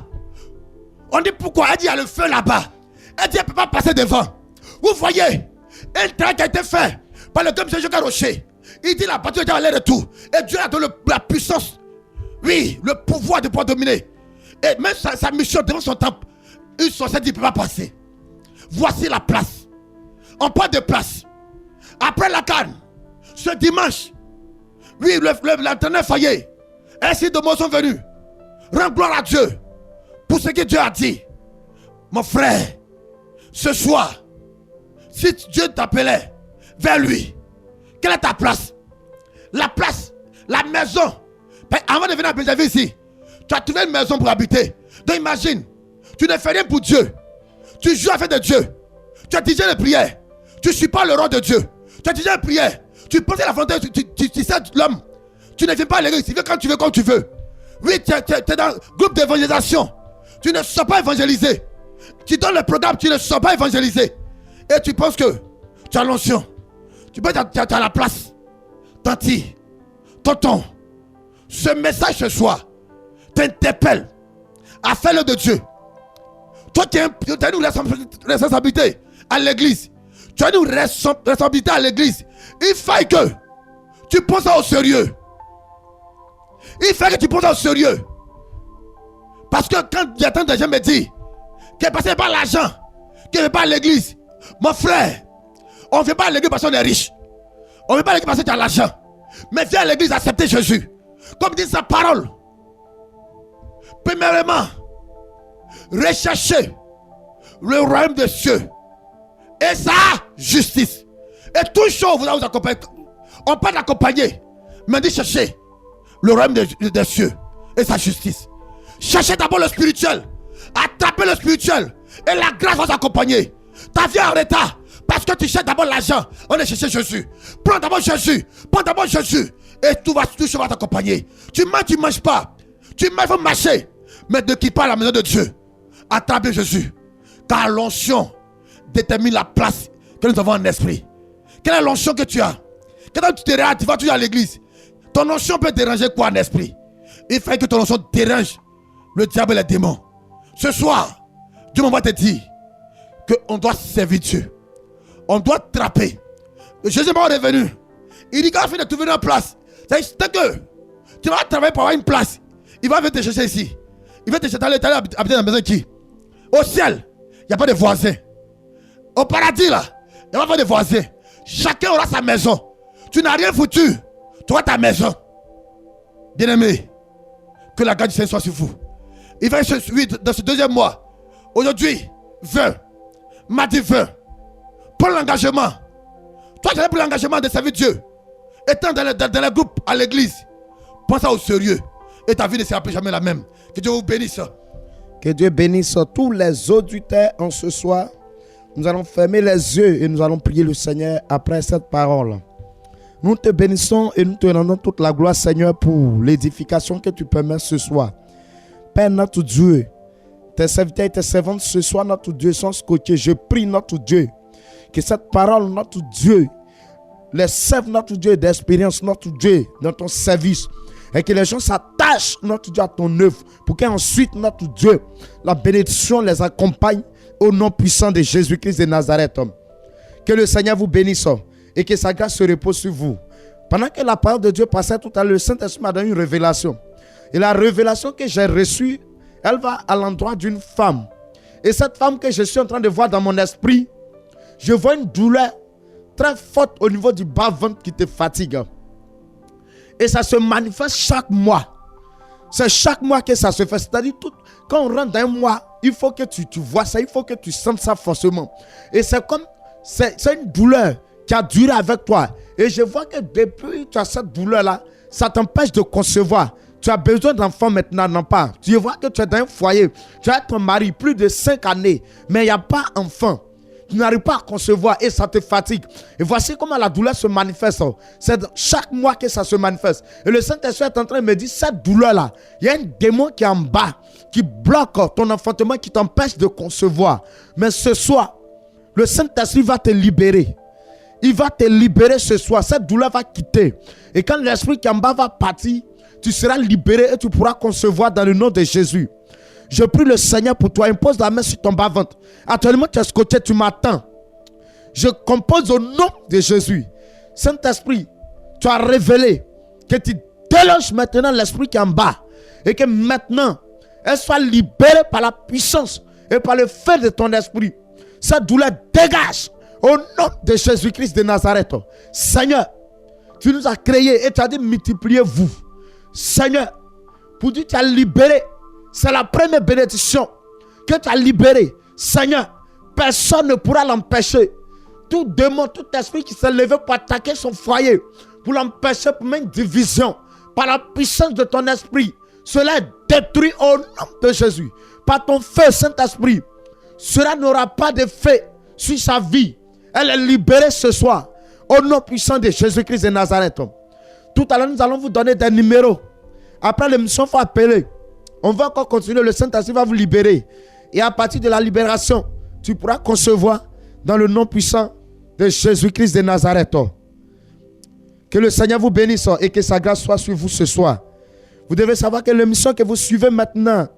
On dit pourquoi? Elle dit, il y a le feu là-bas. Elle dit, elle ne peut pas passer devant. Vous voyez, un travail qui a été fait par le comme Jésus Rocher. Il dit, la bataille est à l'aller-retour. Et Dieu a donné la puissance, oui, le pouvoir de pouvoir dominer. Et même sa mission devant son temple, une sorcière dit, il ne peut pas passer. Voici la place. On parle de place. Après la Cannes, ce dimanche, Oui, l'Éternel faillit. Ainsi de mots sont venus. Rends gloire à Dieu pour ce que Dieu a dit. Mon frère, ce soir, si Dieu t'appelait vers lui, quelle est ta place? La place, la maison. Avant de venir à Benjamin ici, tu as trouvé une maison pour habiter. Donc imagine, tu ne fais rien pour Dieu. Tu joues avec de Dieu. Tu as déjà les prières. Tu ne suis pas le roi de Dieu. Tu as déjà les prières. Tu penses à la volonté, tu sais l'homme. Tu ne viens pas à l'église, tu veux quand tu veux, comme tu veux. Oui, tu es dans le groupe d'évangélisation. Tu ne sors pas évangéliser. Tu donnes le programme, tu ne sors pas évangéliser. Et tu penses que tu as l'onction. Tu peux être à la place. Tanti, tonton, ce message ce soir t'interpelle à faire le de Dieu. Toi qui as une responsabilité à l'église. Tu as une responsabilité à l'église. Il faut que tu penses au sérieux. Il faut que tu penses au sérieux. Parce que quand j'entends des gens me dire qu'il ne passe pas l'argent, qu'il ne veut pas à l'église. Mon frère, on ne vient pas à l'église parce qu'on est riche. On ne vient pas à l'église parce que tu as l'argent. Mais viens à l'église accepter Jésus. Comme dit sa parole. Premièrement, recherchez le royaume des cieux et sa justice. Et tout chose vous accompagner. On peut l'accompagner. Mais dit cherchez le royaume des cieux et sa justice. Cherchez d'abord le spirituel. Attrapez le spirituel. Et la grâce va t'accompagner. Ta vie est en retard. Parce que tu cherches d'abord l'argent. On est chercher Jésus. Prends d'abord Jésus. Prends d'abord Jésus. Et tout va t'accompagner. Tu ne manges pas. Tu manges, il faut marcher. Mais ne quitte pas la maison de Dieu. Attrapez Jésus. Car l'onction détermine la place que nous avons en esprit. Quelle est l'onction que tu as? Quand tu te réveilles, tu vas toujours à l'église. Ton onction peut déranger quoi en esprit? Il faut que ton onction dérange le diable et les démons. Ce soir, Dieu m'envoie te dire qu'on doit servir Dieu. On doit attraper. Jésus est revenu. Il dit qu'à la fin de trouver une place, tant que tu vas travailler pour avoir une place, il va venir te chercher ici. Il va te chercher, habiter dans la maison qui? Au ciel, il n'y a pas de voisins. Au paradis là, il n'y a pas de voisins. Chacun aura sa maison. Tu n'as rien foutu. Tu auras ta maison. Bien-aimé, que la grâce du Seigneur soit sur vous. Il va dans ce deuxième mois. Aujourd'hui, 20. Mardi 20. Prends l'engagement. Toi, tu as pris l'engagement de servir Dieu. Étant dans le groupe à l'église, pense au sérieux. Et ta vie ne sera plus jamais la même. Que Dieu vous bénisse. Que Dieu bénisse tous les auditeurs en ce soir. Nous allons fermer les yeux et nous allons prier le Seigneur après cette parole. Nous te bénissons et nous te rendons toute la gloire, Seigneur, pour l'édification que tu permets ce soir. Père notre Dieu, tes serviteurs et tes servantes ce soir, notre Dieu, sont scotchés. Je prie, notre Dieu, que cette parole, notre Dieu, les serve, notre Dieu, d'expérience, notre Dieu, dans ton service. Et que les gens s'attachent, notre Dieu, à ton œuvre. Pour qu'ensuite, notre Dieu, la bénédiction les accompagne au nom puissant de Jésus-Christ de Nazareth. Que le Seigneur vous bénisse et que sa grâce se repose sur vous. Pendant que la parole de Dieu passait tout à l'heure, le Saint-Esprit m'a donné une révélation. Et la révélation que j'ai reçue, elle va à l'endroit d'une femme. Et cette femme que je suis en train de voir dans mon esprit, je vois une douleur très forte au niveau du bas-ventre qui te fatigue. Et ça se manifeste chaque mois. C'est chaque mois que ça se fait. C'est-à-dire, quand on rentre dans un mois, il faut que tu vois ça, il faut que tu sentes ça forcément. Et c'est comme, c'est une douleur qui a duré avec toi. Et je vois que depuis que tu as cette douleur-là, ça t'empêche de concevoir. Tu as besoin d'enfants maintenant, non pas. Tu vois que tu es dans un foyer. Tu as ton mari plus de 5 années, mais il n'y a pas d'enfant. Tu n'arrives pas à concevoir et ça te fatigue. Et voici comment la douleur se manifeste. C'est chaque mois que ça se manifeste. Et le Saint-Esprit est en train de me dire, cette douleur-là, il y a un démon qui est en bas, qui bloque ton enfantement, qui t'empêche de concevoir. Mais ce soir, le Saint-Esprit va te libérer. Il va te libérer ce soir. Cette douleur va quitter. Et quand l'esprit qui est en bas va partir, tu seras libéré et tu pourras concevoir dans le nom de Jésus. Je prie le Seigneur pour toi. Impose la main sur ton bas-ventre. Actuellement, tu es scotché, tu m'attends. Je compose au nom de Jésus. Saint-Esprit, tu as révélé que tu déloges maintenant l'esprit qui est en bas. Et que maintenant, elle soit libérée par la puissance et par le feu de ton esprit. Cette douleur dégage au nom de Jésus-Christ de Nazareth. Seigneur, Tu nous as créés et tu as dit multipliez-vous. Seigneur, pour dire tu as libéré. C'est la première bénédiction que tu as libérée. Seigneur, personne ne pourra l'empêcher. Tout démon, tout esprit qui s'est levé pour attaquer son foyer, pour l'empêcher, pour mettre une division, par la puissance de ton esprit, cela est détruit au nom de Jésus. Par ton feu, Saint-Esprit, cela n'aura pas d'effet sur sa vie. Elle est libérée ce soir, au nom puissant de Jésus-Christ de Nazareth. Tout à l'heure, nous allons vous donner des numéros. Après l'émission, il faut appeler. On va encore continuer, le Saint-Esprit va vous libérer. Et à partir de la libération, tu pourras concevoir dans le nom puissant de Jésus-Christ de Nazareth. Que le Seigneur vous bénisse et que sa grâce soit sur vous ce soir. Vous devez savoir que l'émission que vous suivez maintenant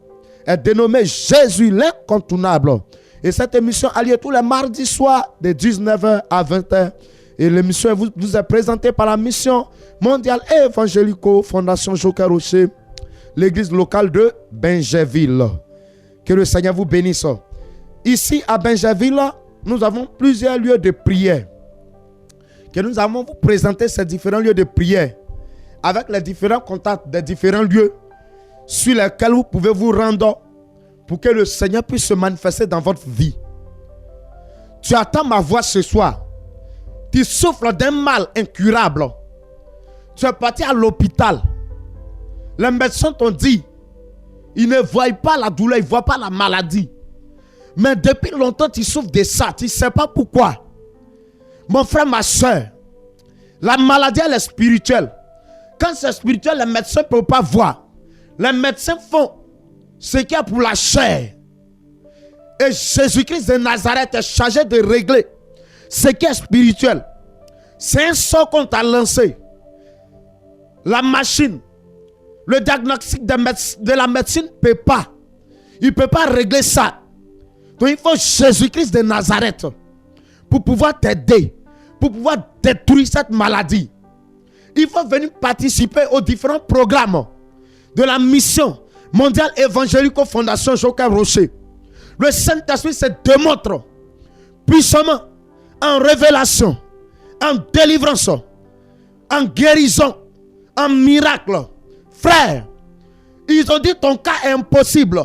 est dénommée Jésus l'incontournable. Et cette émission a lieu tous les mardis soirs de 19h à 20h. Et l'émission vous est présentée par la mission mondiale évangélico Fondation Joker Rocher, l'église locale de Benjaville. Que le Seigneur vous bénisse. Ici à Benjaville, nous avons plusieurs lieux de prière. Que nous allons vous présenter ces différents lieux de prière avec les différents contacts des différents lieux sur lesquels vous pouvez vous rendre pour que le Seigneur puisse se manifester dans votre vie. Tu attends ma voix ce soir. Tu souffres d'un mal incurable. Tu es parti à l'hôpital. Les médecins t'ont dit, ils ne voient pas la douleur, ils ne voient pas la maladie. Mais depuis longtemps, tu souffres de ça. Tu ne sais pas pourquoi. Mon frère, ma soeur, la maladie, elle est spirituelle. Quand c'est spirituel, les médecins ne peuvent pas voir. Les médecins font ce qu'il y a pour la chair. Et Jésus-Christ de Nazareth est chargé de régler ce qui est spirituel. C'est un sort qu'on t'a lancé. La machine, le diagnostic de la médecine ne peut pas. Il ne peut pas régler ça. Donc il faut Jésus-Christ de Nazareth pour pouvoir t'aider, pour pouvoir détruire cette maladie. Il faut venir participer aux différents programmes de la mission mondiale évangélique Fondation Joker Rocher. Le Saint-Esprit se démontre puissamment en révélation, en délivrance, en guérison, en miracle. Frère, ils ont dit ton cas est impossible.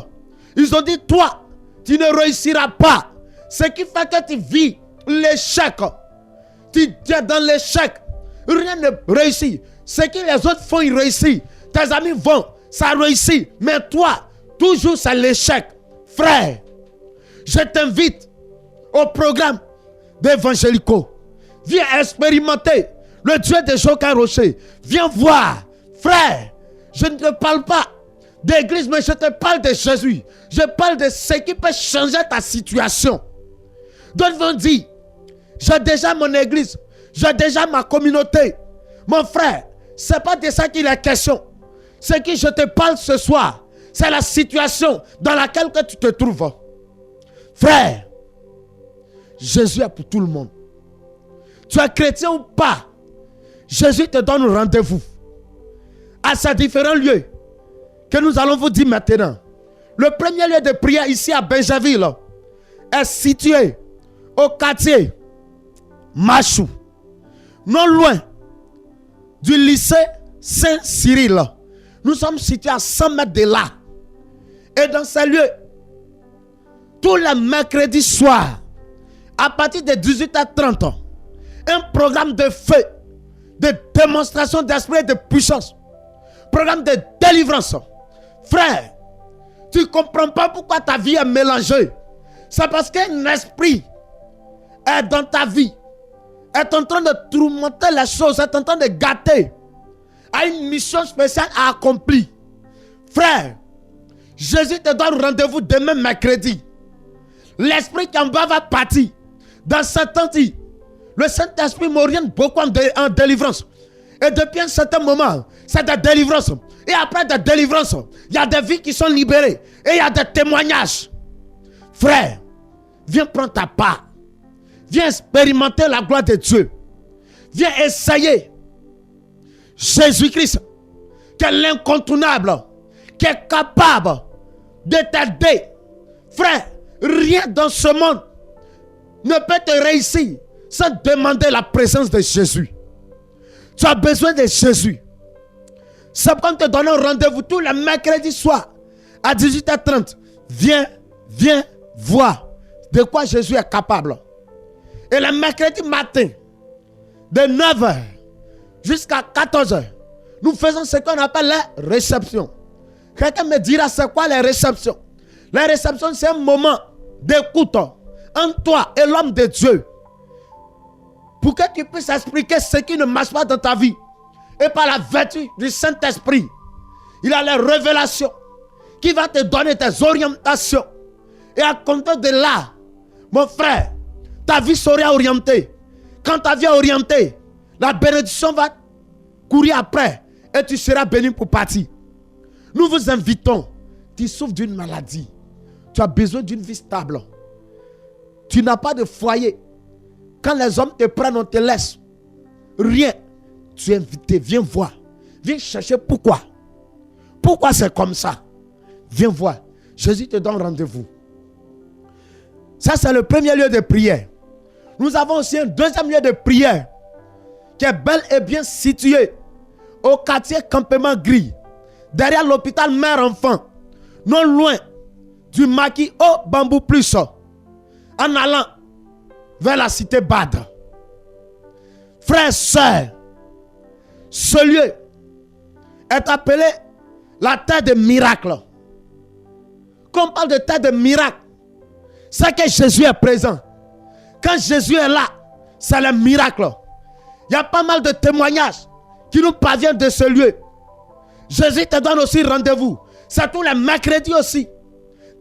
Ils ont dit toi, tu ne réussiras pas. Ce qui fait que tu vis l'échec. Tu es dans l'échec. Rien ne réussit. Ce que les autres font, ils réussissent. Tes amis vont, ça réussit. Mais toi, toujours c'est l'échec. Frère, je t'invite au programme d'évangélico. Viens expérimenter le Dieu de Joker Rocher. Viens voir. Frère, je ne te parle pas d'église, mais je te parle de Jésus. Je parle de ce qui peut changer ta situation. D'autres vont dire, j'ai déjà mon église, j'ai déjà ma communauté. Mon frère, ce n'est pas de ça qu'il est question. Ce que je te parle ce soir, c'est la situation dans laquelle que tu te trouves. Frère, Jésus est pour tout le monde. Tu es chrétien ou pas, Jésus te donne rendez-vous à ces différents lieux que nous allons vous dire maintenant. Le premier lieu de prière ici à Benjaville est situé au quartier Machou, non loin du lycée Saint-Cyril. Nous sommes situés à 100 mètres de là. Et dans ces lieux, tous les mercredis soirs, à partir de 18h30, un programme de feu, de démonstration d'esprit et de puissance, programme de délivrance. Frère, tu ne comprends pas pourquoi ta vie est mélangée. C'est parce qu'un esprit est dans ta vie, est en train de tourmenter les choses, est en train de gâter, a une mission spéciale à accomplir. Frère, Jésus te donne rendez-vous demain mercredi. L'esprit qui en bas va partir. Dans cet temps, le Saint-Esprit m'oriente beaucoup en délivrance. Et depuis un certain moment, c'est de délivrance. Et après de délivrance, il y a des vies qui sont libérées. Et il y a des témoignages. Frère, viens prendre ta part. Viens expérimenter la gloire de Dieu. Viens essayer Jésus-Christ, qui est l'incontournable, qui est capable de t'aider. Frère, rien dans ce monde ne peut te réussir sans demander la présence de Jésus. Tu as besoin de Jésus. C'est pourquoi nous te donnons rendez-vous tous les mercredis soirs à 18h30. Viens voir de quoi Jésus est capable. Et le mercredi matin, de 9h jusqu'à 14h, nous faisons ce qu'on appelle les réceptions. Quelqu'un me dira c'est quoi les réceptions? Les réceptions, c'est un moment d'écoute entre toi et l'homme de Dieu. Pour que tu puisses expliquer ce qui ne marche pas dans ta vie. Et par la vertu du Saint-Esprit, il a les révélations qui va te donner tes orientations. Et à compter de là, mon frère, ta vie sera orientée. Quand ta vie est orientée, la bénédiction va courir après et tu seras béni pour partir. Nous vous invitons. Tu souffres d'une maladie. Tu as besoin d'une vie stable. Tu n'as pas de foyer. Quand les hommes te prennent, on te laisse. Rien. Tu es invité. Viens voir. Viens chercher pourquoi. Pourquoi c'est comme ça? Viens voir. Jésus te donne rendez-vous. Ça, c'est le premier lieu de prière. Nous avons aussi un deuxième lieu de prière qui est bel et bien situé au quartier Campement Gris, derrière l'hôpital mère-enfant, non loin du maquis au Bambou Plus, en allant vers la cité Bad. Frères, sœurs, ce lieu est appelé la terre de miracle. Quand on parle de terre de miracle, c'est que Jésus est présent. Quand Jésus est là, c'est le miracle. Il y a pas mal de témoignages qui nous parviennent de ce lieu. Jésus te donne aussi rendez-vous. C'est tous les mercredis aussi,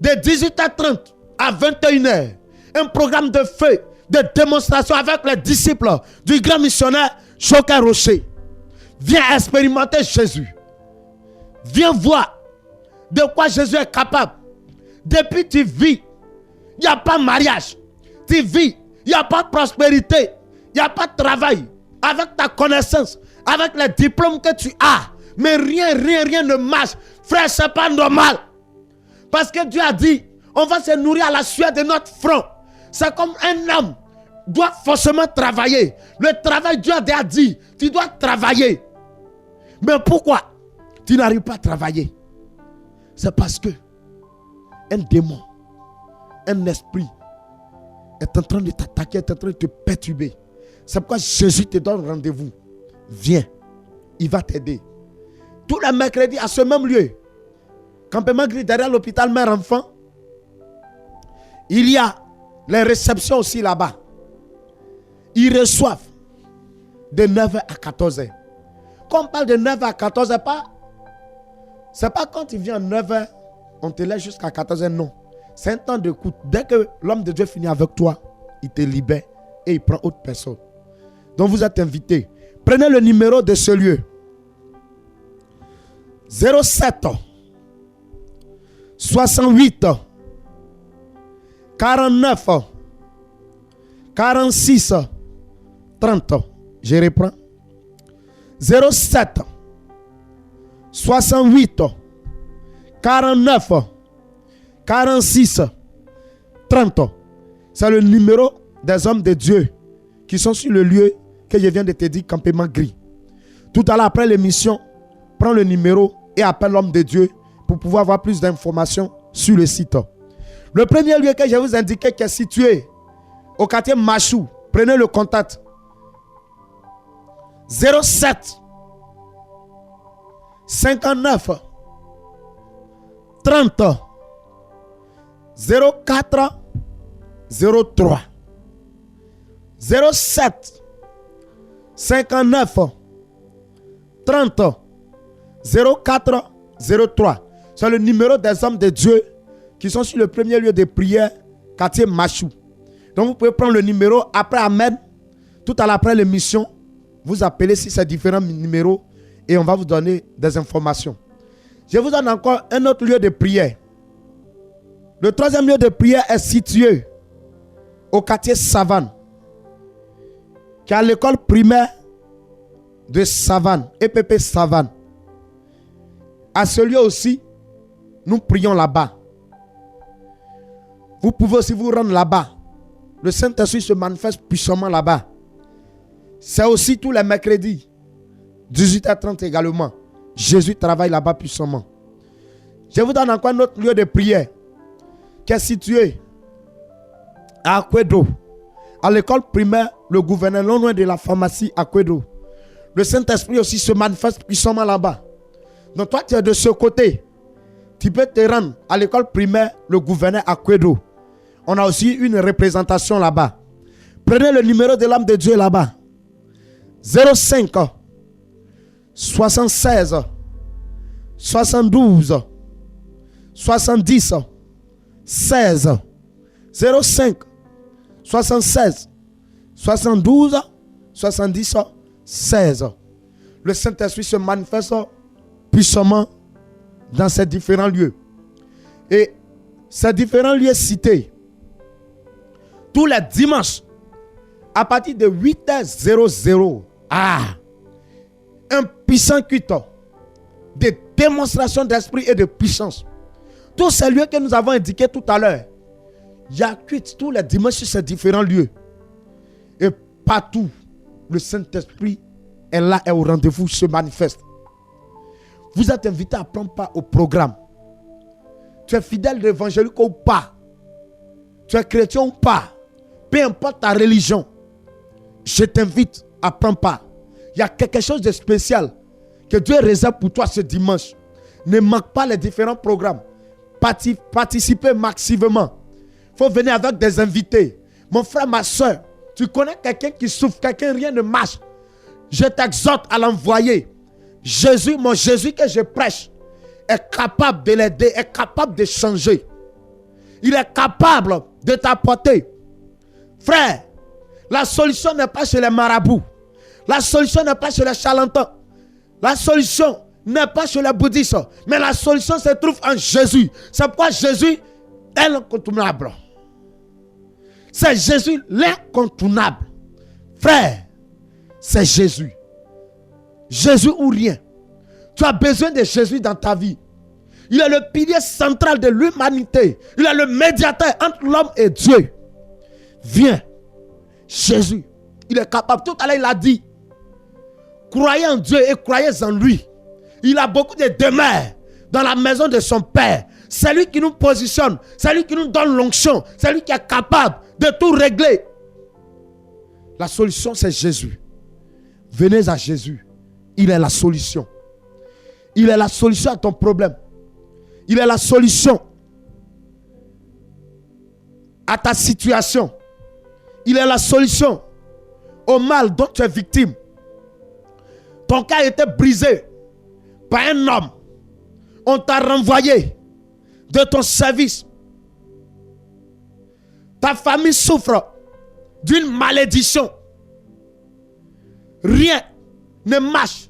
de 18h30 à 21h. Un programme de feu, de démonstration avec les disciples du grand missionnaire Joker Rocher. Viens expérimenter Jésus. Viens voir de quoi Jésus est capable. Depuis tu vis, il n'y a pas de mariage. Tu vis, il n'y a pas de prospérité. Il n'y a pas de travail. Avec ta connaissance, avec les diplômes que tu as. Mais rien ne marche. Frère, ce n'est pas normal. Parce que Dieu a dit, on va se nourrir à la sueur de notre front. C'est comme un homme doit forcément travailler. Le travail, Dieu a dit, tu dois travailler. Mais pourquoi tu n'arrives pas à travailler? C'est parce que un démon, un esprit est en train de t'attaquer, est en train de te perturber. C'est pourquoi Jésus te donne rendez-vous. Viens, il va t'aider. Tous les mercredis à ce même lieu, Campement Gris derrière l'hôpital mère-enfant, il y a les réceptions aussi là-bas. Ils reçoivent de 9h à 14h. Quand on parle de 9h à 14h, ce n'est pas quand tu viens à 9h, on te laisse jusqu'à 14h, non. C'est un temps d'écoute. Dès que l'homme de Dieu finit avec toi, il te libère et il prend autre personne. Donc vous êtes invités. Prenez le numéro de ce lieu. 07 68 49 46 30. Je reprends. 07 68 49 46 30. C'est le numéro des hommes de Dieu qui sont sur le lieu que je viens de te dire, Campement Gris. Tout à l'heure, après l'émission, prends le numéro et appelle l'homme de Dieu pour pouvoir avoir plus d'informations sur le site. Le premier lieu que je vous indiquais qui est situé au quartier Machou, prenez le contact. 07 59 30 04 03. 07 59 30 04 03. C'est le numéro des hommes de Dieu qui sont sur le premier lieu de prière, quartier Machou. Donc vous pouvez prendre le numéro après Amen. Tout à l'heure après l'émission, vous appelez sur ces différents numéros et on va vous donner des informations. Je vous donne encore un autre lieu de prière. Le troisième lieu de prière est situé au quartier Savane, qui est à l'école primaire de Savane, EPP Savane. À ce lieu aussi, nous prions là-bas. Vous pouvez aussi vous rendre là-bas. Le Saint-Esprit se manifeste puissamment là-bas. C'est aussi tous les mercredis 18h30 également. Jésus travaille là-bas puissamment. Je vous donne encore un autre lieu de prière qui est situé à Akwedo, à l'école primaire, le gouverneur, non loin de la pharmacie Akwedo. Le Saint-Esprit aussi se manifeste puissamment là-bas. Donc toi, tu es de ce côté. Tu peux te rendre à l'école primaire, le gouverneur Akwedo. On a aussi une représentation là-bas. Prenez le numéro de l'âme de Dieu là-bas. 05 76 72 70 16 05 76 72 70 16. Le Saint-Esprit se manifeste puissamment dans ces différents lieux. Et ces différents lieux cités, tous les dimanches, à partir de 8h00, un puissant culte de démonstration d'esprit et de puissance. Tous ces lieux que nous avons indiqués tout à l'heure, il y a culte tous les dimanches sur ces différents lieux. Et partout, le Saint-Esprit est là et au rendez-vous se manifeste. Vous êtes invité à prendre part au programme. Tu es fidèle d'évangélique ou pas, tu es chrétien ou pas, peu importe ta religion, je t'invite à prendre part. Il y a quelque chose de spécial que Dieu réserve pour toi ce dimanche. Ne manque pas les différents programmes. Participez massivement. Il faut venir avec des invités. Mon frère, ma soeur, tu connais quelqu'un qui souffre, quelqu'un rien ne marche. Je t'exhorte à l'envoyer. Jésus, mon Jésus que je prêche, est capable de l'aider, est capable de changer. Il est capable de t'apporter. Frère, la solution n'est pas chez les marabouts. La solution n'est pas chez les charlatans. La solution n'est pas chez les bouddhistes. Mais la solution se trouve en Jésus. C'est pourquoi Jésus est l'incontournable. C'est Jésus l'incontournable. Frère, c'est Jésus. Jésus ou rien. Tu as besoin de Jésus dans ta vie. Il est le pilier central de l'humanité. Il est le médiateur entre l'homme et Dieu. Viens. Jésus, il est capable. Tout à l'heure, il a dit, croyez en Dieu et croyez en lui. Il a beaucoup de demeures dans la maison de son Père. C'est lui qui nous positionne. C'est lui qui nous donne l'onction. C'est lui qui est capable de tout régler. La solution, c'est Jésus. Venez à Jésus. Il est la solution. Il est la solution à ton problème. Il est la solution à ta situation. Il est la solution au mal dont tu es victime. Ton cœur a été brisé par un homme. On t'a renvoyé de ton service. Ta famille souffre d'une malédiction. Rien ne marche.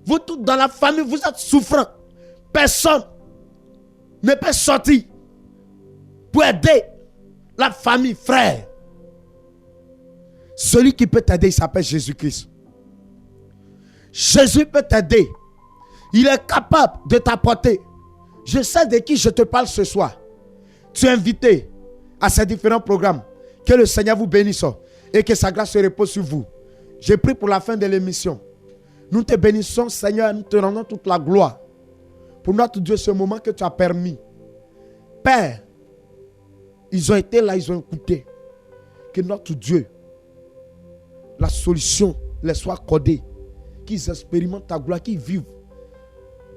Vous tous dans la famille, vous êtes souffrants. Personne ne peut sortir pour aider la famille, frère. Celui qui peut t'aider, il s'appelle Jésus-Christ. Jésus peut t'aider. Il est capable de t'apporter. Je sais de qui je te parle ce soir. Tu es invité à ces différents programmes. Que le Seigneur vous bénisse et que sa grâce se repose sur vous. Je prie pour la fin de l'émission. Nous te bénissons, Seigneur, nous te rendons toute la gloire pour notre Dieu, ce moment que tu as permis. Père, ils ont été là, ils ont écouté. Que notre Dieu, la solution les soit accordée. Qu'ils expérimentent ta gloire, qu'ils vivent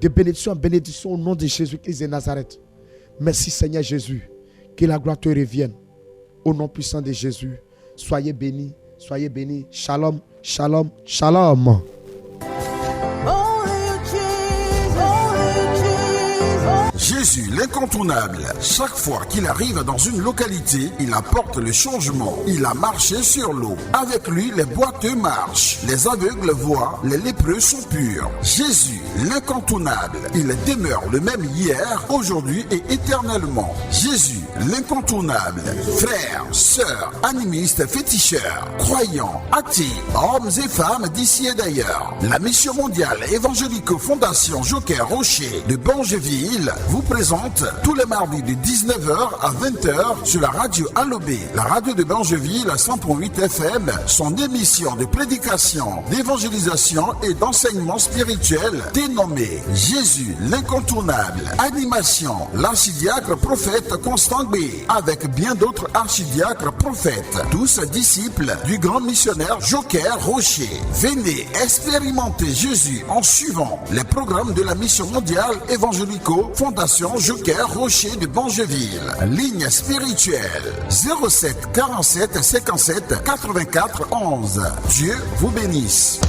de bénédiction en bénédiction au nom de Jésus-Christ de Nazareth. Merci Seigneur Jésus. Que la gloire te revienne. Au nom puissant de Jésus. Soyez bénis. Soyez bénis. Shalom, shalom, shalom. Jésus, l'incontournable. Chaque fois qu'il arrive dans une localité, il apporte le changement. Il a marché sur l'eau. Avec lui, les boiteux marchent, les aveugles voient, les lépreux sont purs. Jésus, l'incontournable. Il demeure le même hier, aujourd'hui et éternellement. Jésus, l'incontournable. Frères, sœurs, animistes, féticheurs, croyants, athées, hommes et femmes d'ici et d'ailleurs. La mission mondiale évangélique Fondation Joker Rocher de Bangeville vous présente tous les mardis de 19h à 20h sur la radio Alobé, la radio de Bangeville à 100.8 FM, son émission de prédication, d'évangélisation et d'enseignement spirituel dénommée Jésus l'incontournable. Animation, l'archidiacre prophète Constant B, avec bien d'autres archidiacres prophètes, tous disciples du grand missionnaire Joker Rocher. Venez expérimenter Jésus en suivant les programmes de la mission mondiale évangélico Fondation Joker Rocher de Bangeville. Ligne spirituelle 07 47 57 84 11. Dieu vous bénisse.